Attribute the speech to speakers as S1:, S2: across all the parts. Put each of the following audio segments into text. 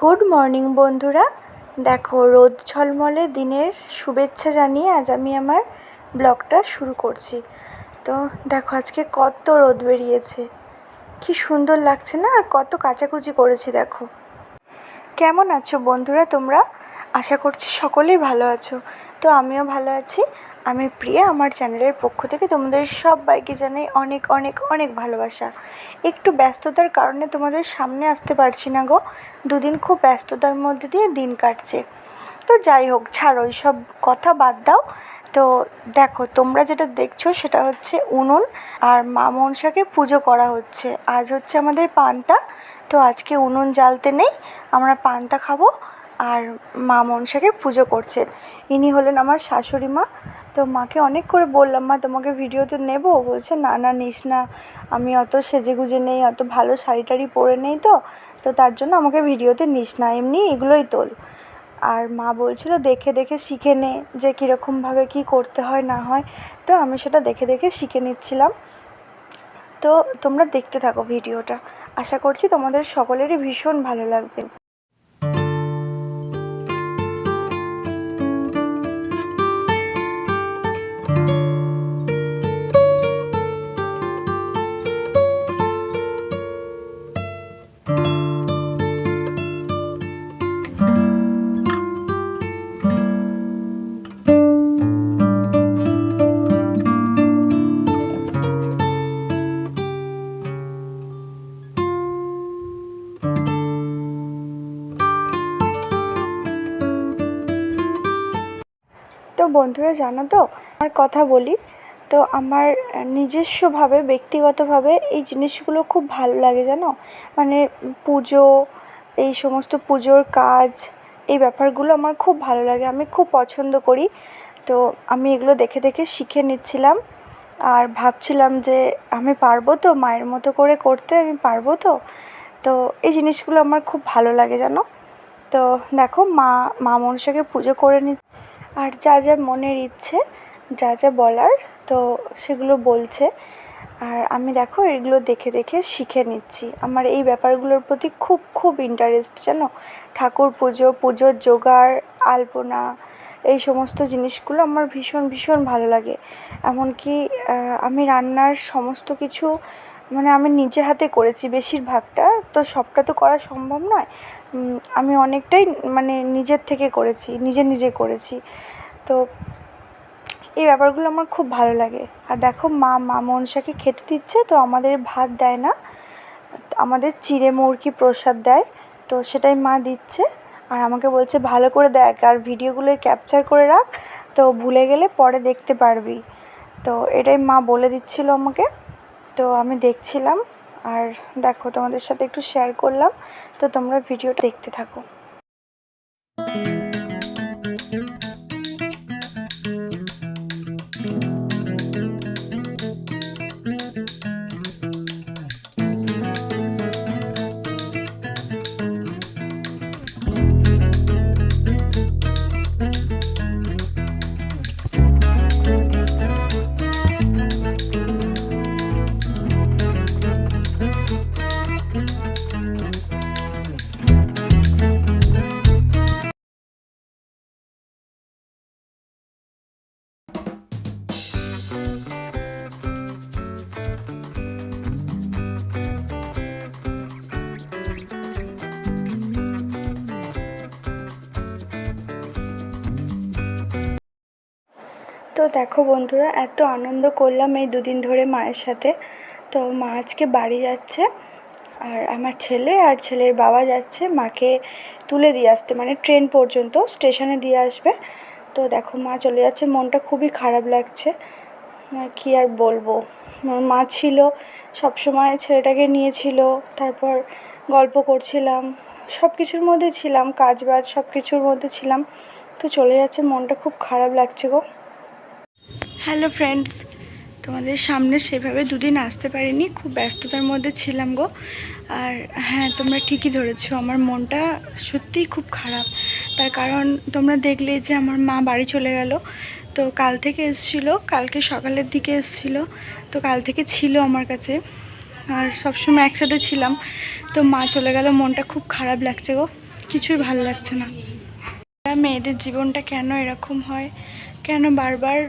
S1: Good morning বন্ধুরা। দেখো, রোদ ঝলমলে দিনের শুভেচ্ছা জানিয়ে আজ আমি আমার ব্লগটা শুরু করছি। তো দেখো, আজকে কত রোদ বেরিয়েছে, কি সুন্দর লাগছে না? আর কত কাচাকুচি করেছি দেখো। কেমন আছো বন্ধুরা তোমরা? আশা করছি সকলেই ভালো আছো। তো আমিও ভালো আছি। আমি প্রিয়া, আমার চ্যানেলের পক্ষ থেকে তোমাদের সবাইকে জানাই অনেক অনেক অনেক ভালোবাসা। একটু ব্যস্ততার কারণে তোমাদের সামনে আসতে পারছি না গো। দুদিন খুব ব্যস্ততার মধ্যে দিয়ে দিন কাটছে। তো যাই হোক, ছাড়ো, সব কথা বাদ দাও। তো দেখো, তোমরা যেটা দেখছো সেটা হচ্ছে উনুন, আর মা মনসাকে পুজো করা হচ্ছে। আজ হচ্ছে আমাদের পান্তা। তো আজকে উনুন জ্বালতে নেই, আমরা পান্তা খাবো। আর মা মনসাকে পুজো করছেন, ইনি হলেন আমার শাশুড়ি মা। তো মাকে অনেক করে বললাম, মা তোমাকে ভিডিওতে নেব, বলছে না না নিস না, আমি অত সেজেগুজে নেই, অত ভালো শাড়ি টাড়ি পরে নেই। তো তার জন্য আমাকে ভিডিওতে নিস না, এমনি এগুলোই তোল। আর মা বলছিল দেখে দেখে শিখে নে, যে কীরকমভাবে কী করতে হয় না হয়। তো আমি সেটা দেখে দেখে শিখে নিচ্ছিলাম। তো তোমরা দেখতে থাকো ভিডিওটা, আশা করছি তোমাদের সকলেরই ভীষণ ভালো লাগবে। তো বন্ধুরা, জানো তো, আমার কথা বলি। তো আমার নিজস্বভাবে ব্যক্তিগতভাবে এই জিনিসগুলো খুব ভালো লাগে, জানো। মানে পুজো, এই সমস্ত পুজোর কাজ, এই ব্যাপারগুলো আমার খুব ভালো লাগে, আমি খুব পছন্দ করি। তো আমি এগুলো দেখে দেখে শিখে নিচ্ছিলাম। আর ভাবছিলাম যে আমি পারবো তো, মায়ের মতো করে করতে আমি পারবো তো। তো এই জিনিসগুলো আমার খুব ভালো লাগে, জানো। তো দেখো, মা মনসাকে পুজো করে নি, আর যা যা মনের ইচ্ছে, যা যা বলার, তো সেগুলো বলছে। আর আমি দেখো এগুলো দেখে দেখে শিখে নিচ্ছি। আমার এই ব্যাপারগুলোর প্রতি খুব খুব ইন্টারেস্ট, জানো। ঠাকুর পুজো, পুজোর জোগাড়, আলপনা, এই সমস্ত জিনিসগুলো আমার ভীষণ ভীষণ ভালো লাগে। এমনকি আমি রান্নার সমস্ত কিছু, মানে আমি নিজে হাতে করেছি বেশিরভাগটা, তো সবটা তো করা সম্ভব নয়। আমি অনেকটাই মানে নিজের থেকে করেছি, নিজে নিজে করেছি। তো এই ব্যাপারগুলো আমার খুব ভালো লাগে। আর দেখো, মা মনসাকে খেতে দিচ্ছে। তো আমাদের ভাত দেয় না, আমাদের চিঁড়ে মুরগি প্রসাদ দেয়। তো সেটাই মা দিচ্ছে। আর আমাকে বলছে ভালো করে দেখ, আর ভিডিওগুলো ক্যাপচার করে রাখ, তো ভুলে গেলে পরে দেখতে পারবি। তো এটাই মা বলে দিচ্ছিল আমাকে। তো আমি দেখছিলাম, আর দেখো তোমাদের সাথে একটু শেয়ার করলাম। তো তোমরা ভিডিওটা দেখতে থাকো। তো দেখো বন্ধুরা, এত আনন্দ করলাম এই দুদিন ধরে মায়ের সাথে। তো মা আজকে বাড়ি যাচ্ছে, আর আমার ছেলে আর ছেলের বাবা যাচ্ছে মাকে তুলে দিয়ে আসতে, মানে ট্রেন পর্যন্ত স্টেশনে দিয়ে আসবে। তো দেখো, মা চলে যাচ্ছে, মনটা খুবই খারাপ লাগছে। কী আর বলবো, মা ছিল সবসময়, ছেলেটাকে নিয়েছিল, তারপর গল্প করছিলাম, সব কিছুর মধ্যে ছিলাম, কাজ বাজ সব কিছুর মধ্যে ছিলাম। তো চলে যাচ্ছে, মনটা খুব খারাপ লাগছে গো। হ্যালো ফ্রেন্ডস, তোমাদের সামনে সেভাবে দুদিন আসতে পারিনি, খুব ব্যস্ততার মধ্যে ছিলাম গো। আর হ্যাঁ, তোমরা ঠিকই ধরেছো, আমার মনটা সত্যিই খুব খারাপ। তার কারণ তোমরা দেখলে যে আমার মা বাড়ি চলে গেল। তো কাল থেকে এসেছিলো, কালকে সকালের দিকে এসেছিলো। তো কাল থেকে ছিল আমার কাছে, আর সবসময় একসাথে ছিলাম। তো মা চলে গেল, মনটা খুব খারাপ লাগছে গো। কিছুই ভালো লাগছে না। মেয়েদের জীবনটা কেন এরকম হয়, কেন বারবার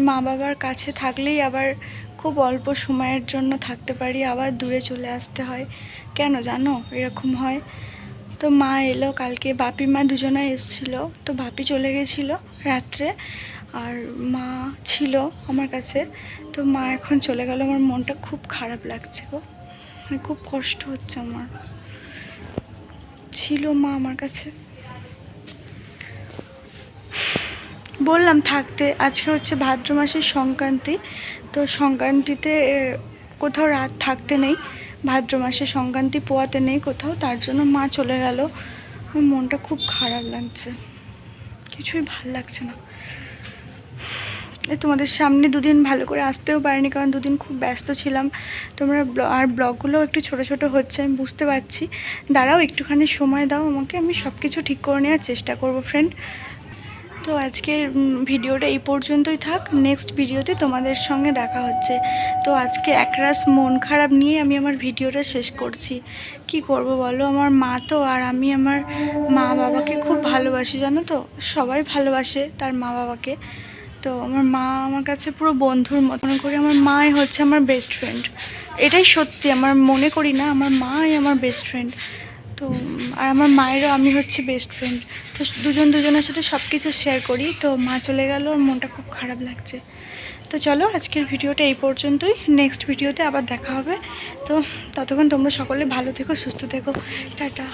S1: মা বাবার কাছে থাকলেই আবার খুব অল্প সময়ের জন্য থাকতে পারি, আবার দূরে চলে আসতে হয়, কেন জানো এরকম হয়? তো মা এলো কালকে, বাপি মা দুজনে এসেছিলো। তো বাপি চলে গেছিলো রাত্রে, আর মা ছিল আমার কাছে। তো মা এখন চলে গেল, আমার মনটা খুব খারাপ লাগছে গো, মানে খুব কষ্ট হচ্ছে আমার। ছিল মা আমার কাছে, বললাম থাকতে। আজকে হচ্ছে ভাদ্র মাসের সংক্রান্তি, তো সংক্রান্তিতে কোথাও রাত থাকতে নেই, ভাদ্র মাসে সংক্রান্তি পোয়াতে নেই কোথাও, তার জন্য মা চলে গেল। আমার মনটা খুব খারাপ লাগছে, কিছুই ভাল লাগছে না। তোমাদের সামনে দুদিন ভালো করে আসতেও পারিনি, কারণ দুদিন খুব ব্যস্ত ছিলাম। তোমরা আর ব্লগগুলোও একটু ছোট ছোট হচ্ছে, আমি বুঝতে পারছি। দাঁড়াও, একটুখানি সময় দাও আমাকে, আমি সব কিছু ঠিক করে নেওয়ার চেষ্টা করব ফ্রেন্ড। তো আজকের ভিডিওটা এই পর্যন্তই থাক, নেক্সট ভিডিওতে তোমাদের সঙ্গে দেখা হচ্ছে। তো আজকে একরাশ মন খারাপ নিয়ে আমি আমার ভিডিওটা শেষ করছি। কি করব বলো, আমার মা তো, আর আমি আমার মা বাবাকে খুব ভালোবাসি জানো তো, সবাই ভালোবাসে তার মা বাবাকে। তো আমার মা আমার কাছে পুরো বন্ধুর মতো, মনে করি আমার মাই হচ্ছে আমার বেস্ট ফ্রেন্ড। এটাই সত্যি, আমার মনে করি না, আমার মাই আমার বেস্ট ফ্রেন্ড। তো আর আমার মায়েরও আমি হচ্ছে বেস্ট ফ্রেন্ড। তো দুজনের সাথে সব কিছু শেয়ার করি। তো মা চলে গেল, আর মনটা খুব খারাপ লাগছে। তো চলো আজকের ভিডিওটা এই পর্যন্তই, নেক্সট ভিডিওতে আবার দেখা হবে। তো ততক্ষণ তোমরা সকলে ভালো থেকো, সুস্থ থেকো, টাটা।